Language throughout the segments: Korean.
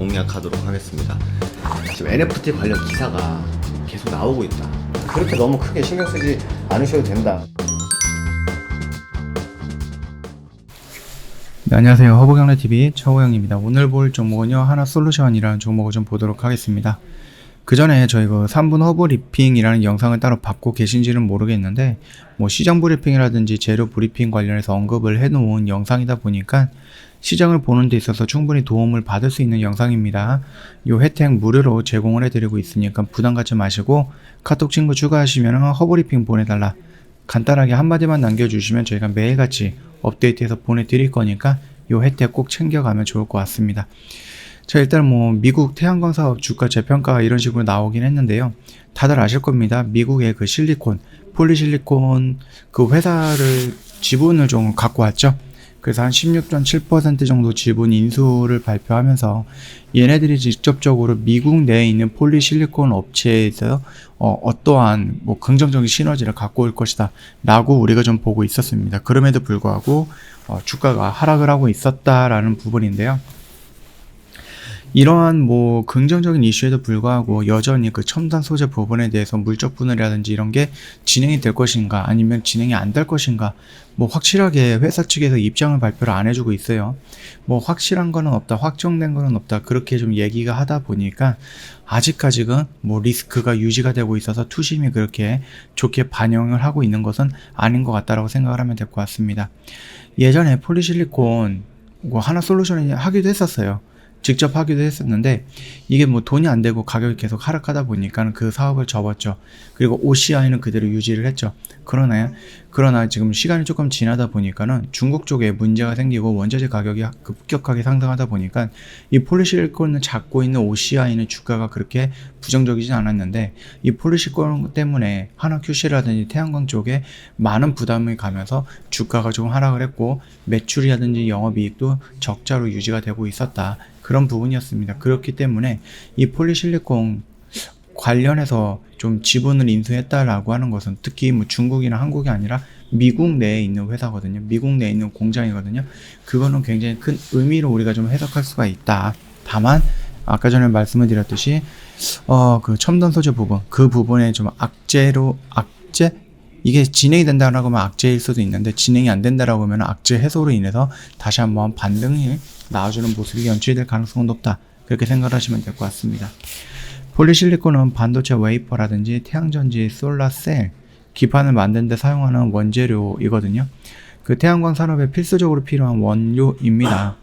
공략하도록 하겠습니다. 지금 NFT 관련 기사가 계속 나오고 있다. 그렇게 너무 크게 신경 쓰지 않으셔도 된다. 네, 안녕하세요. 허브경래TV 최호영입니다. 오늘 볼 종목은요, 하나솔루션이라는 종목을 좀 보도록 하겠습니다. 그 전에 저희 그 3분 허브 리핑이라는 영상을 따로 받고 계신지는 모르겠는데, 뭐 시장 브리핑이라든지 재료 브리핑 관련해서 언급을 해놓은 영상이다 보니까 시장을 보는 데 있어서 충분히 도움을 받을 수 있는 영상입니다. 이 혜택 무료로 제공을 해드리고 있으니까 부담 갖지 마시고 카톡 친구 추가하시면 허브 리핑 보내달라 간단하게 한마디만 남겨주시면 저희가 매일같이 업데이트해서 보내드릴 거니까 이 혜택 꼭 챙겨가면 좋을 것 같습니다. 자, 일단 뭐 미국 태양광 사업 주가 재평가 이런 식으로 나오긴 했는데요. 다들 아실 겁니다. 미국의 그 실리콘, 폴리실리콘 그 회사를 지분을 좀 갖고 왔죠. 그래서 한 16.7% 정도 지분 인수를 발표하면서 얘네들이 직접적으로 미국 내에 있는 폴리실리콘 업체에서 어떠한 뭐 긍정적인 시너지를 갖고 올 것이다 라고 우리가 좀 보고 있었습니다. 그럼에도 불구하고 주가가 하락을 하고 있었다라는 부분인데요. 이러한 뭐 긍정적인 이슈에도 불구하고 여전히 그 첨단 소재 부분에 대해서 물적 분할이라든지 이런 게 진행이 될 것인가 아니면 진행이 안 될 것인가 뭐 확실하게 회사 측에서 입장을 발표를 안 해주고 있어요. 뭐 확실한 거는 없다, 확정된 거는 없다 그렇게 좀 얘기가 하다 보니까 아직까지는 뭐 리스크가 유지가 되고 있어서 투심이 그렇게 좋게 반영을 하고 있는 것은 아닌 것 같다라고 생각을 하면 될 것 같습니다. 예전에 폴리실리콘 뭐 하나솔루션이 하기도 했었어요. 직접 하기도 했었는데 이게 뭐 돈이 안 되고 가격이 계속 하락하다 보니까 그 사업을 접었죠. 그리고 OCI는 그대로 유지를 했죠. 그러나 지금 시간이 조금 지나다 보니까는 중국 쪽에 문제가 생기고 원자재 가격이 급격하게 상승하다 보니까 이 폴리실리콘을 잡고 있는 OCI는 주가가 그렇게 부정적이진 않았는데 이 폴리실리콘 때문에 하나QC라든지 태양광 쪽에 많은 부담이 가면서 주가가 좀 하락을 했고 매출이라든지 영업이익도 적자로 유지가 되고 있었다. 그런 부분이었습니다. 그렇기 때문에 이 폴리실리콘 관련해서 좀 지분을 인수했다라고 하는 것은 특히 뭐 중국이나 한국이 아니라 미국 내에 있는 회사거든요. 미국 내에 있는 공장이거든요. 그거는 굉장히 큰 의미로 우리가 좀 해석할 수가 있다. 다만 아까 전에 말씀을 드렸듯이 그 첨단 소재 부분 그 부분에 좀 악재 이게 진행이 된다라고 하면 악재일 수도 있는데 진행이 안 된다라고 하면 악재 해소로 인해서 다시 한번 반등이 나와주는 모습이 연출될 가능성은 높다. 그렇게 생각하시면 될 것 같습니다. 폴리실리콘은 반도체 웨이퍼라든지 태양전지, 솔라셀, 기판을 만드는 데 사용하는 원재료이거든요. 그 태양광 산업에 필수적으로 필요한 원료입니다.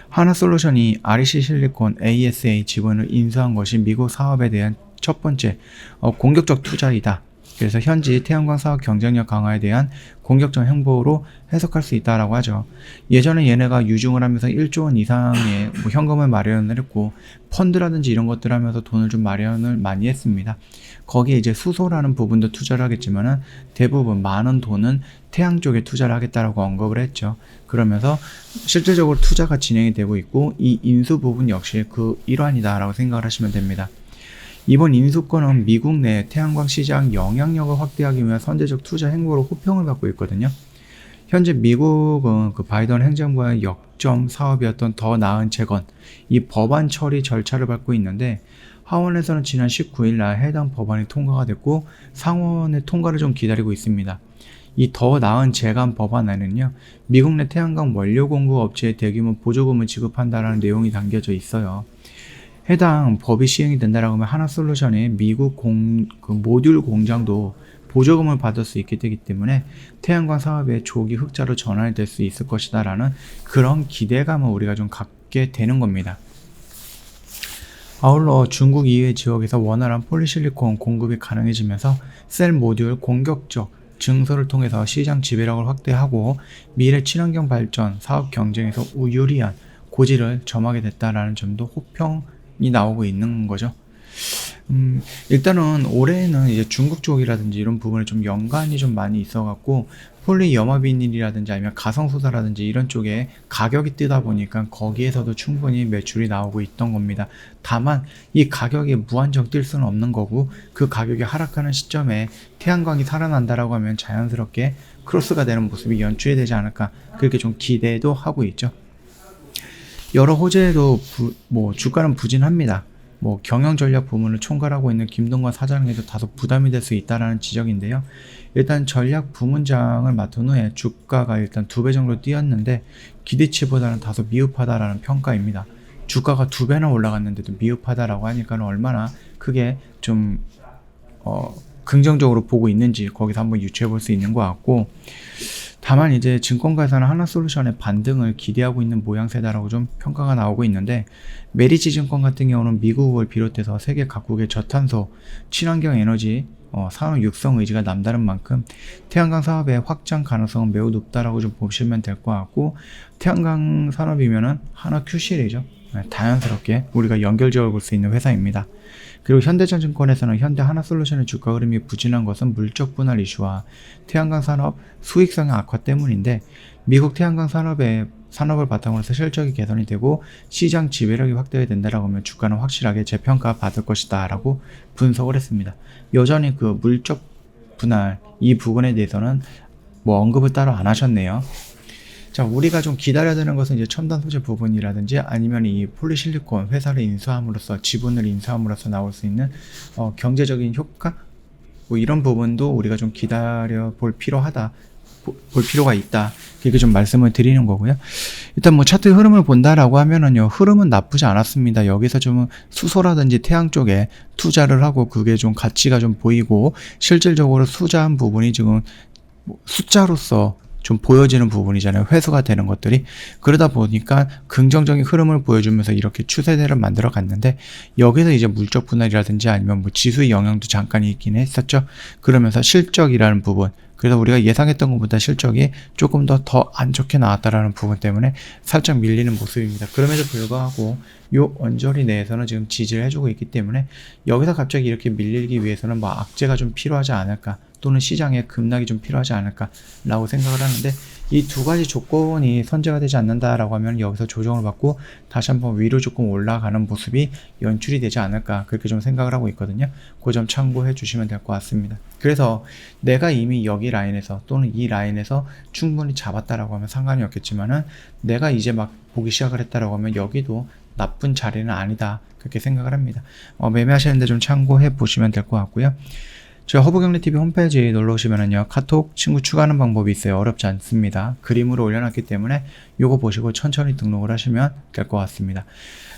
하나솔루션이 REC 실리콘 ASA 지분을 인수한 것이 미국 사업에 대한 첫 번째 공격적 투자이다. 그래서 현지 태양광 사업 경쟁력 강화에 대한 공격적 행보로 해석할 수 있다라고 하죠. 예전에 얘네가 유증을 하면서 1조 원 이상의 뭐 현금을 마련을 했고 펀드라든지 이런 것들 하면서 돈을 좀 마련을 많이 했습니다. 거기에 이제 수소라는 부분도 투자를 하겠지만은 대부분 많은 돈은 태양 쪽에 투자를 하겠다라고 언급을 했죠. 그러면서 실질적으로 투자가 진행이 되고 있고 이 인수 부분 역시 그 일환이다라고 생각을 하시면 됩니다. 이번 인수권은 미국 내 태양광 시장 영향력을 확대하기 위한 선제적 투자 행보로 호평을 받고 있거든요. 현재 미국은 그 바이든 행정부의 역점 사업이었던 더 나은 재건, 이 법안 처리 절차를 밟고 있는데 하원에서는 지난 19일 날 해당 법안이 통과가 됐고 상원의 통과를 좀 기다리고 있습니다. 이 더 나은 재건 법안에는요, 미국 내 태양광 원료 공급 업체에 대규모 보조금을 지급한다라는 내용이 담겨져 있어요. 해당 법이 시행이 된다라고 하면 하나솔루션의 미국 그 모듈 공장도 보조금을 받을 수 있게 되기 때문에 태양광 사업의 조기 흑자로 전환이 될 수 있을 것이다 라는 그런 기대감을 우리가 좀 갖게 되는 겁니다. 아울러 중국 이외 지역에서 원활한 폴리실리콘 공급이 가능해지면서 셀 모듈 공격적 증설을 통해서 시장 지배력을 확대하고 미래 친환경 발전 사업 경쟁에서 유리한 고지를 점하게 됐다라는 점도 호평이 나오고 있는 거죠. 일단은 올해는 이제 중국 쪽이라든지 이런 부분에 좀 연관이 좀 많이 있어갖고 폴리염화비닐이라든지 아니면 가성소다라든지 이런 쪽에 가격이 뜨다 보니까 거기에서도 충분히 매출이 나오고 있던 겁니다. 다만 이 가격이 무한정 뛸 수는 없는 거고 그 가격이 하락하는 시점에 태양광이 살아난다라고 하면 자연스럽게 크로스가 되는 모습이 연출이 되지 않을까 그렇게 좀 기대도 하고 있죠. 여러 호재에도 주가는 부진합니다. 경영 전략 부문을 총괄하고 있는 김동관 사장에도 다소 부담이 될 수 있다라는 지적인데요. 일단 전략 부문장을 맡은 후에 주가가 일단 2배 정도 뛰었는데 기대치보다는 다소 미흡하다라는 평가입니다. 주가가 2배나 올라갔는데도 미흡하다라고 하니까는 얼마나 크게 좀 긍정적으로 보고 있는지 거기서 한번 유추해 볼 수 있는 것 같고, 다만 이제 증권가에서는 하나솔루션의 반등을 기대하고 있는 모양새다라고 좀 평가가 나오고 있는데, 메리츠 증권 같은 경우는 미국을 비롯해서 세계 각국의 저탄소, 친환경 에너지 산업 육성 의지가 남다른 만큼 태양광 사업의 확장 가능성은 매우 높다라고 좀 보시면 될 것 같고, 태양광 산업이면은 하나 Q실이죠. 자연스럽게 우리가 연결지어 볼 수 있는 회사입니다. 그리고 현대전증권에서는 현대 하나솔루션의 주가 흐름이 부진한 것은 물적 분할 이슈와 태양광 산업 수익성의 악화 때문인데, 미국 태양광 산업을 바탕으로 해서 실적이 개선이 되고 시장 지배력이 확대가 된다라고 하면 주가는 확실하게 재평가 받을 것이다 라고 분석을 했습니다. 여전히 그 물적 분할 이 부분에 대해서는 언급을 따로 안 하셨네요. 자, 우리가 좀 기다려야 되는 것은 이제 첨단 소재 부분이라든지 아니면 이 폴리실리콘 회사를 인수함으로써 지분을 인수함으로써 나올 수 있는 경제적인 효과, 이런 부분도 우리가 좀 기다려 볼 필요가 있다. 이렇게 좀 말씀을 드리는 거고요. 일단 차트 흐름을 본다라고 하면은요, 흐름은 나쁘지 않았습니다. 여기서 좀 수소라든지 태양 쪽에 투자를 하고 그게 좀 가치가 좀 보이고 실질적으로 투자한 부분이 지금 숫자로서 좀 보여지는 부분이잖아요. 회수가 되는 것들이. 그러다 보니까 긍정적인 흐름을 보여주면서 이렇게 추세대를 만들어 갔는데, 여기서 이제 물적 분할이라든지 아니면 지수의 영향도 잠깐 있긴 했었죠. 그러면서 실적이라는 부분, 그래서 우리가 예상했던 것보다 실적이 조금 더 안 좋게 나왔다라는 부분 때문에 살짝 밀리는 모습입니다. 그럼에도 불구하고 요 언저리 내에서는 지금 지지를 해주고 있기 때문에 여기서 갑자기 이렇게 밀리기 위해서는 악재가 좀 필요하지 않을까, 또는 시장에 급락이 좀 필요하지 않을까 라고 생각을 하는데, 이 두 가지 조건이 선제가 되지 않는다라고 하면 여기서 조정을 받고 다시 한번 위로 조금 올라가는 모습이 연출이 되지 않을까, 그렇게 좀 생각을 하고 있거든요. 그 점 참고해 주시면 될 것 같습니다. 그래서 내가 이미 여기 라인에서 또는 이 라인에서 충분히 잡았다라고 하면 상관이 없겠지만은, 내가 이제 보기 시작을 했다라고 하면 여기도 나쁜 자리는 아니다, 그렇게 생각을 합니다. 매매하시는데 좀 참고해 보시면 될 것 같고요. 저희 허브경리TV 홈페이지 놀러 오시면은요, 카톡 친구 추가하는 방법이 있어요. 어렵지 않습니다. 그림으로 올려놨기 때문에 요거 보시고 천천히 등록을 하시면 될 것 같습니다.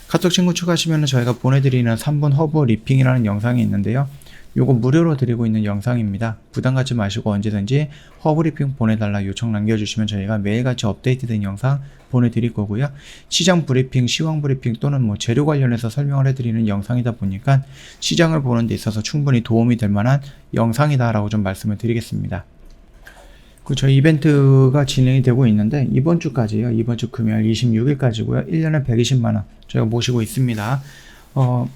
카톡 친구 추가하시면은 저희가 보내드리는 3분 허브 리핑이라는 영상이 있는데요. 요거 무료로 드리고 있는 영상입니다. 부담 갖지 마시고 언제든지 허브 리핑 보내달라 요청 남겨주시면 저희가 매일같이 업데이트된 영상 보내드릴 거고요. 시장 브리핑, 시황 브리핑 또는 재료 관련해서 설명을 해드리는 영상이다 보니까 시장을 보는 데 있어서 충분히 도움이 될 만한 영상이다 라고 좀 말씀을 드리겠습니다. 저희 이벤트가 진행이 되고 있는데, 이번 주까지요. 이번 주 금요일 26일까지고요. 1년에 120만원 저희가 모시고 있습니다.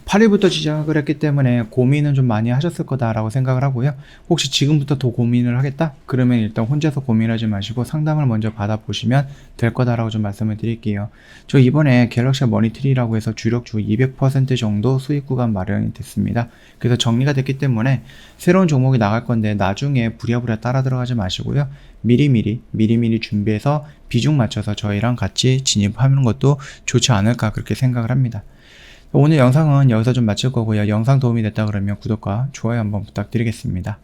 8일부터 시작을 했기 때문에 고민은 좀 많이 하셨을 거다라고 생각을 하고요. 혹시 지금부터 더 고민을 하겠다? 그러면 일단 혼자서 고민하지 마시고 상담을 먼저 받아보시면 될 거다라고 좀 말씀을 드릴게요. 저 이번에 갤럭시 머니트리라고 해서 주력주 200% 정도 수익 구간 마련이 됐습니다. 그래서 정리가 됐기 때문에 새로운 종목이 나갈 건데 나중에 부랴부랴 따라 들어가지 마시고요. 미리미리 준비해서 비중 맞춰서 저희랑 같이 진입하는 것도 좋지 않을까, 그렇게 생각을 합니다. 오늘 영상은 여기서 좀 마칠 거고요. 영상 도움이 됐다 그러면 구독과 좋아요 한번 부탁드리겠습니다.